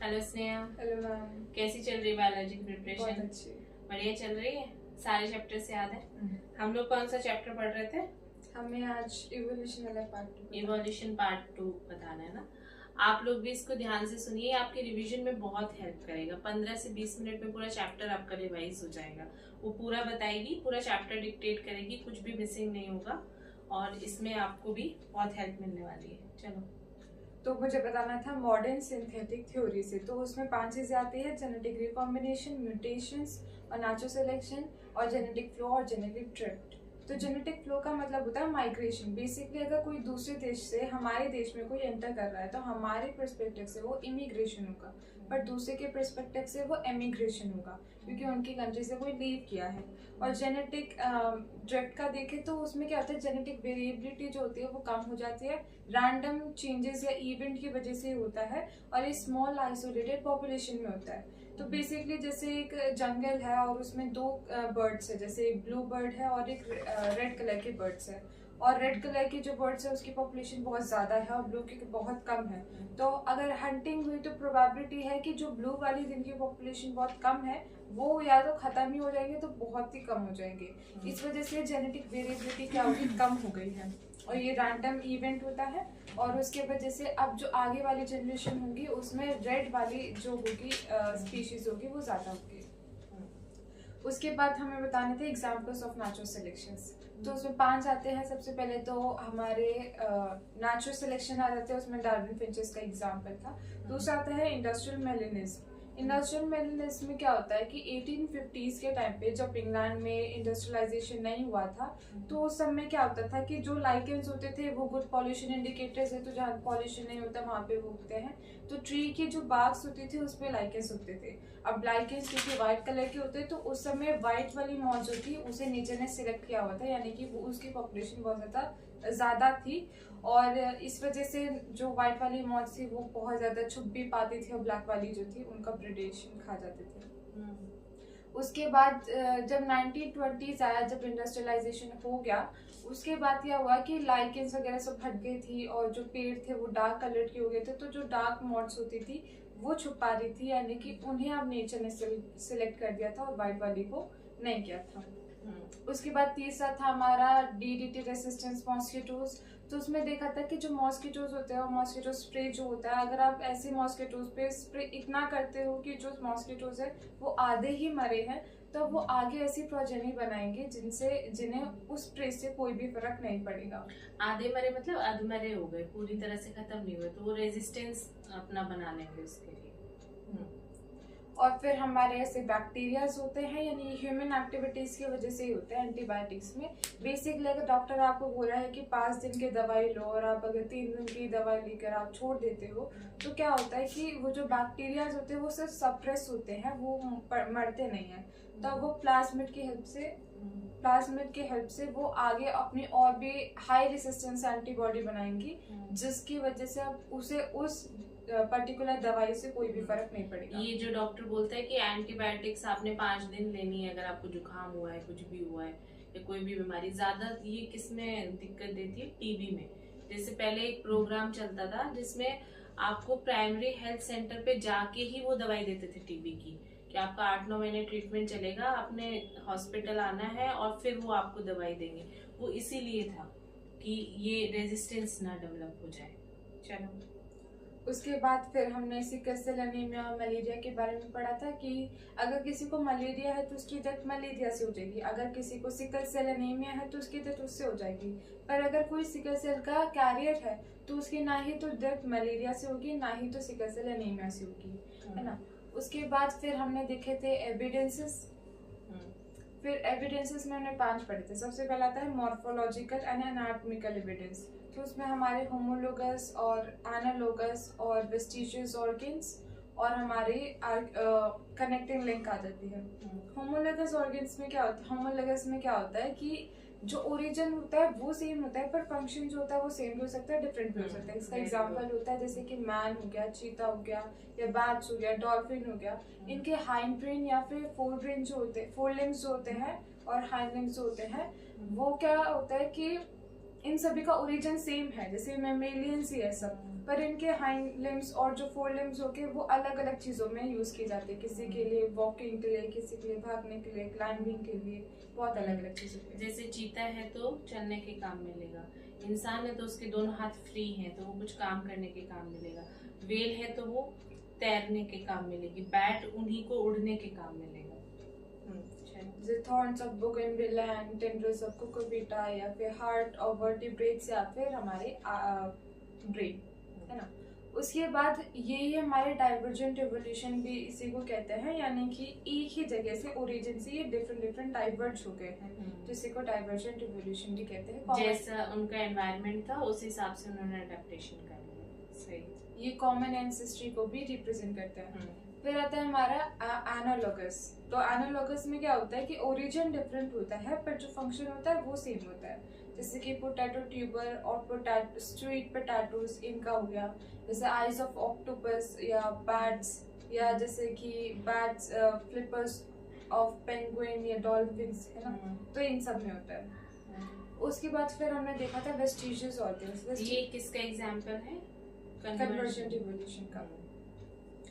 Hello Sneha. Hello ma'am. कैसी चल रही है बायोलॉजी की प्रिपरेशन? बहुत अच्छी। बढ़िया चल रही है। सारे चैप्टर से याद है? हम लोग कौन सा चैप्टर पढ़ रहे थे? हमें आज इवोल्यूशन वाला पार्ट 2 इवोल्यूशन पार्ट 2 बताना है ना। आप लोग भी इसको ध्यान से सुनिए, आपके रिवीजन में बहुत हेल्प करेगा। 15 से 20 मिनट में पूरा चैप्टर आपका रिवाइज हो जाएगा। वो पूरा बताएगी, पूरा चैप्टर डिक्टेट करेगी, कुछ भी मिसिंग नहीं होगा और इसमें आपको भी बहुत हेल्प मिलने वाली है। चलो, तो मुझे बताना था मॉडर्न सिंथेटिक थ्योरी से। तो उसमें 5 चीजें आती है: जेनेटिक रिकॉम्बिनेशन, म्यूटेशंस और नेचुरल सिलेक्शन, और जेनेटिक फ्लो और जेनेटिक ड्रिफ्ट। तो जेनेटिक फ्लो का मतलब होता है माइग्रेशन। बेसिकली अगर कोई दूसरे देश से हमारे देश में कोई एंटर कर रहा है तो हमारे पर्सपेक्टिव से वो इमिग्रेशन होगा, पर दूसरे के पर्सपेक्टिव से वो एमिग्रेशन होगा, क्योंकि उनकी कंट्री से कोई लीव किया है। और जेनेटिक ड्रिफ्ट का देखें तो उसमें क्या होता है, जेनेटिक वेरिएबिलिटी जो होती है वो कम हो जाती है, रैंडम चेंजेस या इवेंट की वजह से होता है, और ये स्मॉल आइसोलेटेड पॉपुलेशन में होता है। तो बेसिकली जैसे एक जंगल है और उसमें 2 बर्ड्स है, जैसे एक ब्लू बर्ड है और एक रेड कलर के बर्ड्स है, और रेड कलर की जो बर्ड्स है उसकी पॉपुलेशन बहुत ज़्यादा है और ब्लू की बहुत कम है। तो अगर हंटिंग हुई तो प्रोबेबिलिटी है कि जो ब्लू वाली जिनकी पॉपुलेशन बहुत कम है वो या तो खत्म ही हो जाएंगे तो बहुत ही कम हो जाएंगे। इस वजह से जेनेटिक वेरिएबिलिटी क्या होगी, कम हो गई है, और ये रैंडम इवेंट होता है। और उसके वजह से अब जो आगे वाली जनरेशन होगी उसमें रेड वाली जो होगी स्पीशीज होगी वो ज़्यादा होगी। उसके बाद हमें बताने थे एग्जाम्पल्स ऑफ नेचुरल सिलेक्शंस। तो उसमें 5 आते हैं। सबसे पहले तो हमारे नेचुरल सिलेक्शन आ जाते हैं, उसमें डार्विन फिंचेस का एग्जाम्पल था। दूसरा आता है इंडस्ट्रियल मेलेनिज्म। इंडस्ट्रियल मेलेनिज्म में क्या होता है कि 1850s के टाइम पे जब इंग्लैंड में इंडस्ट्रियलाइजेशन नहीं हुआ था तो उस समय क्या होता था कि जो लाइकेंस होते थे वो गुड पॉल्यूशन इंडिकेटर्स है, तो जहाँ पॉल्यूशन नहीं होता वहाँ पे वो उगते हैं। तो ट्री की जो बाग्स होती थी उसमें लाइकेंस होते थे। अब लाइकेंस क्योंकि व्हाइट कलर के होते हैं तो उस समय व्हाइट वाली मॉल जो थी उसे नेचर ने सिलेक्ट किया हुआ था, यानी कि वो उसकी पॉपुलेशन बहुत ज़्यादा थी, और इस वजह से जो व्हाइट वाली मॉल्स थी वो बहुत ज़्यादा छुप भी पाती थी और ब्लैक वाली जो थी उनका प्रेडेशन खा जाते थे। उसके बाद जब 1920s आया, जब इंडस्ट्रियलाइजेशन हो गया, उसके बाद क्या हुआ कि लाइकेंस वगैरह सब हट गई थी और जो पेड़ थे वो डार्क कलर के हो गए थे। तो जो डार्क मॉड्स होती थी वो छुपा रही थी, यानी कि उन्हें अब नेचर ने सिलेक्ट कर दिया था और वाइट वाली को नहीं किया था। उसके बाद तीसरा था हमारा डीडीटी रेसिस्टेंस मॉस्किटोज। तो उसमें देखा था कि जो मॉस्किटोज होते हैं और मॉस्किटो स्प्रे जो होता है, अगर आप ऐसे मॉस्किटोज पे स्प्रे इतना करते हो कि जो मॉस्किटोज है वो आधे ही मरे हैं, तो वो आगे ऐसी प्रोजेनी बनाएंगे जिन्हें उस स्प्रे से कोई भी फर्क नहीं पड़ेगा। आधे मरे मतलब अधमरे हो गए, पूरी तरह से खत्म नहीं हुए, तो वो रेजिस्टेंस अपना बना लेंगे उसके लिए। और फिर हमारे ऐसे बैक्टीरियाज होते हैं, यानी ह्यूमन एक्टिविटीज की वजह से ही होते हैं एंटीबायोटिक्स में। बेसिकली अगर डॉक्टर आपको बोल रहा है कि 5 दिन की दवाई लो और आप अगर 3 दिन की दवाई लेकर आप छोड़ देते हो तो क्या होता है कि वो जो बैक्टीरियाज होते हैं वो सिर्फ सप्रेस होते हैं, वो मरते नहीं हैं। तो वो प्लाज्मिड की हेल्प से वो आगे अपनी और भी हाई रेसिस्टेंस एंटीबॉडी बनाएंगी, जिसकी वजह से अब उसे उस पर्टिकुलर दवाई से कोई भी फर्क नहीं पड़ेगा। ये जो डॉक्टर बोलता है कि एंटीबायोटिक्स आपने 5 दिन लेनी है अगर आपको जुकाम हुआ है, कुछ भी हुआ है या कोई भी बीमारी, ज्यादा ये किसमें दिक्कत देती है? टीबी में। जैसे पहले एक प्रोग्राम चलता था जिसमें आपको प्राइमरी हेल्थ सेंटर पे जाके ही वो दवाई देते थे टीबी की, कि आपका 8-9 महीने ट्रीटमेंट चलेगा, आपने हॉस्पिटल आना है और फिर वो आपको दवाई देंगे। वो इसीलिए था कि ये रेजिस्टेंस ना डेवलप हो जाए। चलो, उसके बाद फिर हमने सिकल सेल एनीमिया और मलेरिया के बारे में पढ़ा था कि अगर किसी को मलेरिया है तो उसकी डेथ मलेरिया से हो जाएगी, अगर किसी को सिकल सेल एनीमिया है तो उसकी डेथ उससे हो जाएगी। पर अगर कोई सिकल सेल का कैरियर है तो उसकी ना ही तो डेथ मलेरिया से होगी ना ही तो सिकल सेल एनीमिया से होगी, है ना। उसके बाद फिर हमने देखे थे एविडेंसेस। फिर एविडेंसेस में हमने 5 पढ़े थे। सबसे पहला आता है मॉर्फोलॉजिकल एंड एनाटॉमिकल एविडेंस। तो उसमें हमारे होमोलोगस और एनालोगस और वेस्टिजियस ऑर्गन्स और हमारे कनेक्टिंग लिंक आ जाती है। होमोलोगस ऑर्गन्स में क्या होता है, होमोलोगस में क्या होता है कि जो ओरिजिन होता है वो सेम होता है पर फंक्शन जो होता है वो सेम भी हो सकता है, डिफरेंट भी हो सकता है। इसका एग्जांपल होता है जैसे कि मैन हो गया, चीता हो गया, या बैट्स हो गया, डॉल्फिन हो गया। इनके हाइंड ब्रेन या फिर फोर ब्रेन जो होते हैं, फोर लिम्स जो होते हैं और हाइंड लिम्स जो होते हैं, वो क्या होता है कि इन सभी का ओरिजिन सेम है, जैसे मेमेलियंस ही है सब। पर इनके हाइंड लिम्स और जो फोर लिम्स होके वो अलग अलग चीज़ों में यूज़ किए जाते हैं, किसी के लिए वॉकिंग के लिए, किसी के लिए भागने के लिए, क्लाइंबिंग के लिए, बहुत अलग अलग चीज़ों के लिए। जैसे चीता है तो चलने के काम मिलेगा, इंसान है तो उसके दोनों हाथ फ्री हैं तो वो कुछ काम करने के काम मिलेगा, वेल है तो वो तैरने के काम मिलेगी, बैट उन्हीं को उड़ने के काम मिलेगा। The thorns of bougainvillea and tendrils of cucurbita, या फिर heart और vertebrates, या फिर हमारे brain, है ना। उसके बाद यही हमारे डाइवर्जेंट इवोल्यूशन भी इसी को कहते हैं, यानी कि एक ही जगह से ओरिजिन से ये डिफरेंट डाइवर्ज हो गए हैं, जिसी को डाइवर्जेंट इवोल्यूशन भी कहते हैं। जैसा उनका एनवायरनमेंट था उस हिसाब से उन्होंने अडेप्टेशन कर लिया। सही, ये कॉमन एंसेस्ट्री को भी रिप्रेजेंट करते हैं। फिर आता है हमारा एनालॉगस। तो एनालॉगस में क्या होता है कि ओरिजिन डिफरेंट होता है पर जो फंक्शन होता है वो सेम होता है। जैसे कि पोटैटो ट्यूबर और स्वीट पोटैटोज इनका हो गया, जैसे आइज ऑफ ऑक्टोपस या बैट्स, या जैसे कि बैट्स फ्लिपर्स ऑफ पेंगुइन या डॉल्फिन्स, है ना। तो इन सब में होता है। उसके बाद फिर हमने देखा था वेस्टिजियस ऑर्गन्स। ये किसका एग्जांपल है? कन्वर्जेंट इवोल्यूशन का।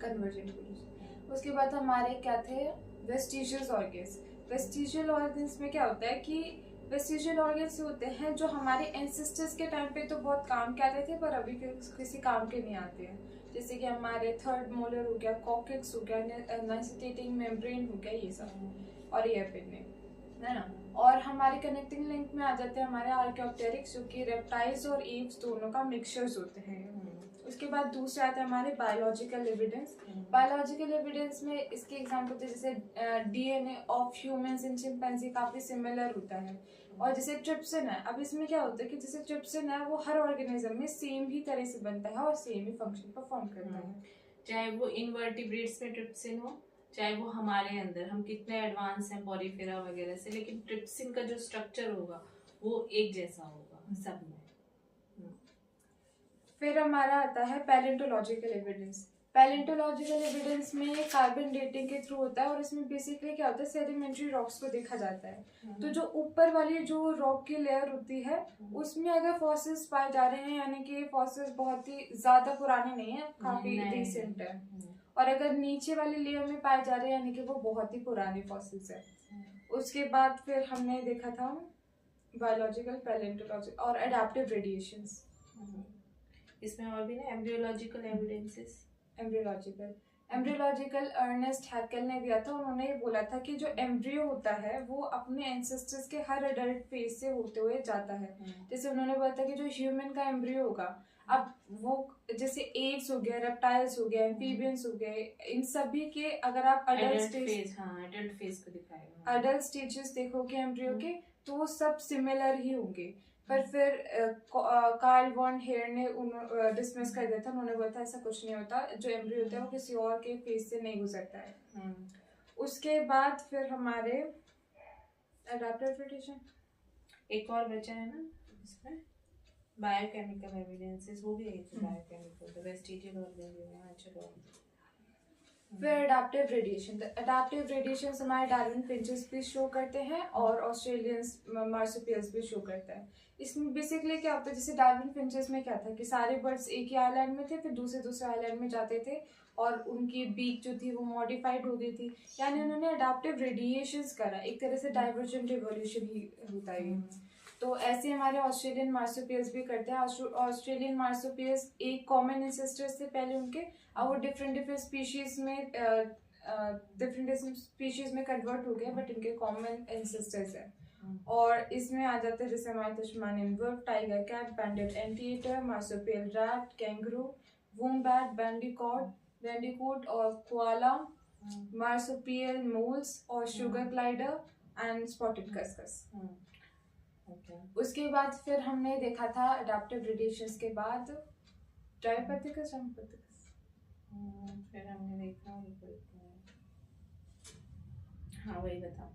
Convergent evolution. उसके बाद हमारे क्या थे? वेस्टिजियस ऑर्गन्स। वेस्टिजियल ऑर्गन्स में क्या होता है कि वेस्टिजियल ऑर्गन्स होते हैं जो हमारे एंसेस्टर्स के टाइम पे तो बहुत काम के आते थे पर अभी किसी काम के नहीं आते हैं। जैसे कि हमारे थर्ड मोलर हो गया, कॉकेक्स हो गया, नाइसिटेटिंग मेम्ब्रेन हो गया, ये सब, और ये एपिने, है ना। और हमारे कनेक्टिंग लिंक में आ जाते हैं हमारे आर्कियोप्टेरिक्स, जो कि रेप्टाइल्स और एव्स दोनों का मिक्सचर्स होते हैं। उसके बाद दूसरा आता है हमारे बायोलॉजिकल एविडेंस। बायोलॉजिकल एविडेंस में इसके एग्जाम्पल होते हैं जैसे DNA of humans in chimpanzee काफी सिमिलर होता है, और जैसे ट्रिप्सिन है। अब इसमें क्या होता है कि जैसे ट्रिप्सिन है वो हर ऑर्गेनिज्म में सेम ही तरह से बनता है और सेम ही फंक्शन परफॉर्म करता है, चाहे वो इनवर्टिब्रेट्स में ट्रिप्सिन हो, चाहे वो हमारे अंदर हम कितने एडवांस हैं पॉलीफेरा वगैरह से, लेकिन ट्रिप्सिन का जो स्ट्रक्चर होगा वो एक जैसा होगा सब में। फिर हमारा आता है पैलेंटोलॉजिकल एविडेंस। पैलेंटोलॉजिकल एविडेंस में कार्बन डेटिंग के थ्रू होता है, और इसमें बेसिकली क्या होता है, सेडिमेंट्री रॉक्स को देखा जाता है। तो जो ऊपर वाली जो रॉक की लेयर होती है उसमें अगर फॉसिल्स पाए जा रहे हैं, यानी कि फॉसिल्स बहुत ही ज्यादा पुराने नहीं है, काफी रिसेंट है। और अगर नीचे वाली लेयर में पाए जा रहे हैं यानी कि वो बहुत ही पुराने फॉसिल्स है। उसके बाद फिर हमने देखा था बायोलॉजिकल, पैलेंटोलॉजिकल और एडाप्टिव रेडिएशंस। इसमें और भी ना embryological evidences. Embryological Ernest Haeckel ने दिया था। उन्होंने ये बोला था कि जो एम्ब्रियो होता है वो अपने एंसेस्टर्स के हर एडल्ट फेज से होते हुए जाता है। जैसे उन्होंने बोला था कि जो ह्यूमन का एम्ब्रियो होगा, अब वो जैसे एव्स हो गया, रेप्टाइल्स हो गया, एम्फीबियंस हो गए, इन सभी के अगर आप एडल्ट फेज को दिखाएगा, एडल्ट स्टेजेस देखोगे एम्ब्रियो के, तो वो सब सिमिलर ही होंगे। पर फिर कार्ल वॉन हेयर ने डिसमिस कर दिया था। उन्होंने बोला था ऐसा कुछ नहीं होता, जो एम्ब्रियो होता है वो किसी और के फेस से नहीं गुजरता है। उसके बाद फिर हमारे एडाप्टिव रेडिएशन एक और बचा है ना इसमें, बायोकेमिकल एविडेंसेस, वो भी है बायोकेमिकल वेस्टिजियल ऑर्गन। चलो फिर एडाप्टिव रेडिएशन। एडाप्टिव रेडिएशन हमारे डार्विन फिंचेस भी शो करते हैं और ऑस्ट्रेलियंस मार्सुपियल्स भी शो करता है। इसमें बेसिकली क्या होता है, जैसे डार्विन फिंचेस में क्या था कि सारे बर्ड्स एक ही आइलैंड में थे, फिर दूसरे आइलैंड में जाते थे और उनकी बीक जो थी वो मॉडिफाइड हो गई थी, यानी उन्होंने एडाप्टिव रेडिएशंस करा। एक तरह से डाइवर्जेंट इवोल्यूशन ही होता है। तो ऐसे हमारे ऑस्ट्रेलियन मार्सुपियल्स भी करते हैं। ऑस्ट्रेलियन मार्सुपियल्स एक कॉमन एंसेस्टर से पहले उनके, और वो डिफरेंट स्पीशीज में कन्वर्ट हो गए, बट इनके कॉमन एंसेस्टर्स है। और इसमें आ जाते हैं जैसे हमारे Tasmanian wolf, tiger cat, banded anteater, marsupial rat, kangaroo, wombat, bandicoot और कोआला, मार्सुपियल मोल्स और sugar glider and spotted cuscus. उसके बाद फिर हमने देखा था एडाप्टिव रेडिएशंस के बाद डायोपैथिकस, फिर हमने देखा, हाँ वही बताओ।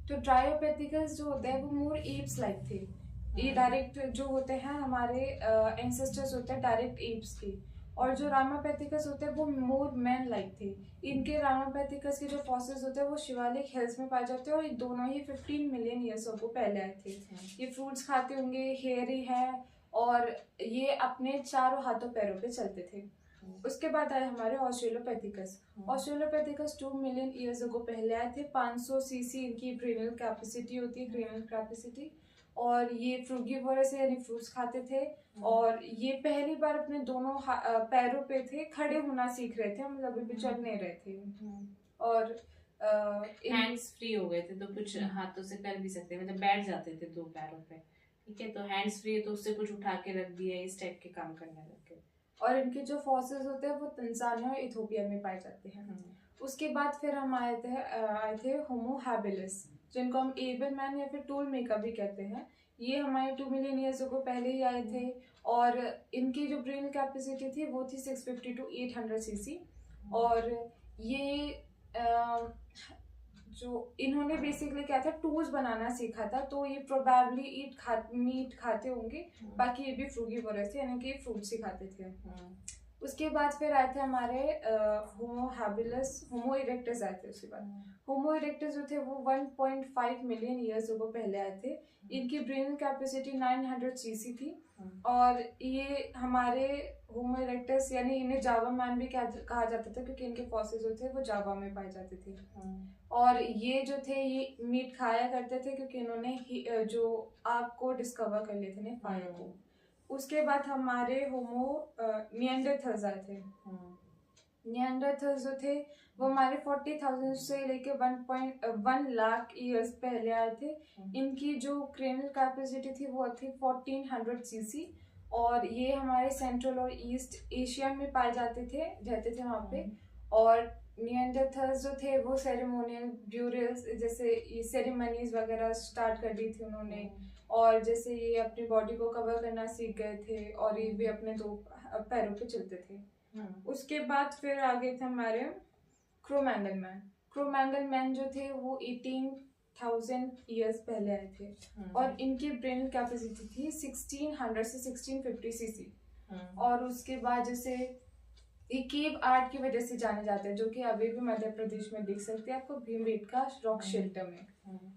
तो डायोपैथिकस जो होते हैं वो मोर एप्स लाइक थे। ये डायरेक्ट जो होते हैं हमारे एंसेस्टर्स होते हैं डायरेक्ट एप्स के, और जो रामापैथिकस होते हैं वो मोर मैन लाइक थे। इनके रामापैथिकस के जो फॉसिल्स होते हैं वो शिवालिक हिल्स में पाए जाते हैं, और ये दोनों ही 15 मिलियन ईयर्स को पहले आए थे। ये फ्रूट्स खाते होंगे, हेयरी है, और ये अपने चारों हाथों पैरों पे चलते थे। उसके बाद आए हमारे ऑस्ट्रेलोपैथिकस। ऑस्ट्रेलोपैथिकस 2 मिलियन ईयर्स अगो पहले आए थे। 500 सीसी इनकी क्रेनियल कैपेसिटी होती है, क्रेनियल कैपेसिटी। और ये फ्रूगीवोरस है, यानी फ्रूट्स खाते थे। और ये पहली बार अपने दोनों पैरों पे थे, खड़े होना सीख रहे थे, मतलब अभी भी चल नहीं रहे थे। और हैंड्स फ्री हो गए थे, तो कुछ हाथों से कर भी सकते, मतलब बैठ जाते थे दो पैरों पे, ठीक है। तो हैंड्स फ्री है तो उससे कुछ उठा के रख दिया, इस टाइप के काम करने लग गए। और इनके जो फॉसिल्स होते हैं वो तंजानिया और इथोपिया में पाए जाते हैं। उसके बाद फिर हम आए थे होमो हैबिलिस, जिनको हम एबल मैन या फिर टूल मेकर भी कहते हैं। ये हमारे 2 मिलियन ईयर्स को पहले ही आए थे। और इनकी जो ब्रेन कैपेसिटी थी वो थी 650 टू 800 सीसी। और ये जो इन्होंने बेसिकली क्या था, टूल्स बनाना सीखा था। तो ये प्रोबेबली मीट खाते होंगे, बाकी ये भी फ्रूगीवोरस थे, यानी कि फ्रूट्स ही खाते थे। उसके बाद फिर आए थे हमारे होमो हैबिलिस, होमो इरेक्टस आए थे। उसके बाद होमो इरेक्टस जो थे वो 1.5 मिलियन ईयर्स को पहले आए थे। इनकी ब्रेन कैपेसिटी 900 सीसी थी। और ये हमारे होमो इरेक्टस, यानी इन्हें जावा मैन भी कहा जाता था, क्योंकि इनके फॉसिल्स जो थे वो जावा में पाए जाते थे। और ये जो थे ये मीट खाया करते थे, क्योंकि इन्होंने जो आग को डिस्कवर कर लिए थे, फायर को। उसके बाद हमारे होमो निएंडरथल्स आए थे। निएंडरथल्स जो थे वो हमारे 40,000 से लेके 1.1 लाख ईयर्स पहले आए थे। इनकी जो क्रेनियल कैपेसिटी थी वो थी 1400 सीसी। और ये हमारे सेंट्रल और ईस्ट एशिया में पाए जाते थे, रहते थे वहाँ पे। और निएंडरथल्स जो थे वो सेरेमोनियल ब्यूरियल्स, जैसे ये सेरेमनीज वगैरह स्टार्ट कर दी थी उन्होंने। और जैसे ये अपनी बॉडी को कवर करना सीख गए थे, और ये भी अपने दो पैरों पे चलते थे। उसके बाद फिर आगे थे हमारे क्रो-मैंगल मैन। क्रो-मैंगल मैन जो थे वो 18,000 ईयर्स पहले आए थे। और इनकी ब्रेन कैपेसिटी थी 1600 से 1650 सीसी। और उसके बाद जैसे ये केव आर्ट की वजह से जाने जाते हैं, जो कि अभी भी मध्य प्रदेश में दिख सकते हैं आपको, भीमबेटका रॉक शेल्टर में।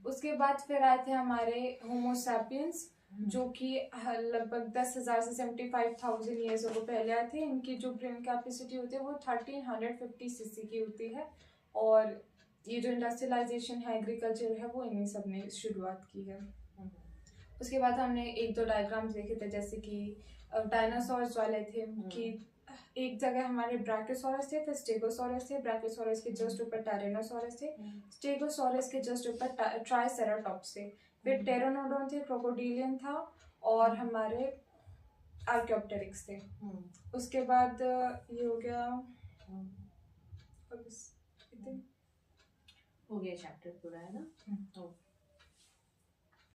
उसके बाद फिर आए थे हमारे होमो सैपियंस, जो कि लगभग 10,000 से 75,000 ईयर्स को पहले आए थे। इनकी जो ब्रेन कैपेसिटी होती है वो 1350 सीसी की होती है। और ये जो इंडस्ट्रियलाइजेशन है, एग्रीकल्चर है, वो इन्हीं सब ने शुरुआत की है। उसके बाद हमने एक दो डायग्राम्स देखे थे, जैसे कि डायनासोर्स वाले थे, कि एक जगह हमारे ब्राकियोसॉरस थे, फिर स्टेगोसॉरस थे। ब्राकियोसॉरस के जस्ट ऊपर टायरेनोसॉरस थे। स्टेगोसॉरस के जस्ट ऊपर ट्राइसेराटॉप्स थे। फिर टेरोनोडोन थे, क्रोकोडिलियन था, और हमारे आर्कियोप्टेरिक्स थे। उसके बाद ये हो गया, हो गया चैप्टर पूरा, है ना।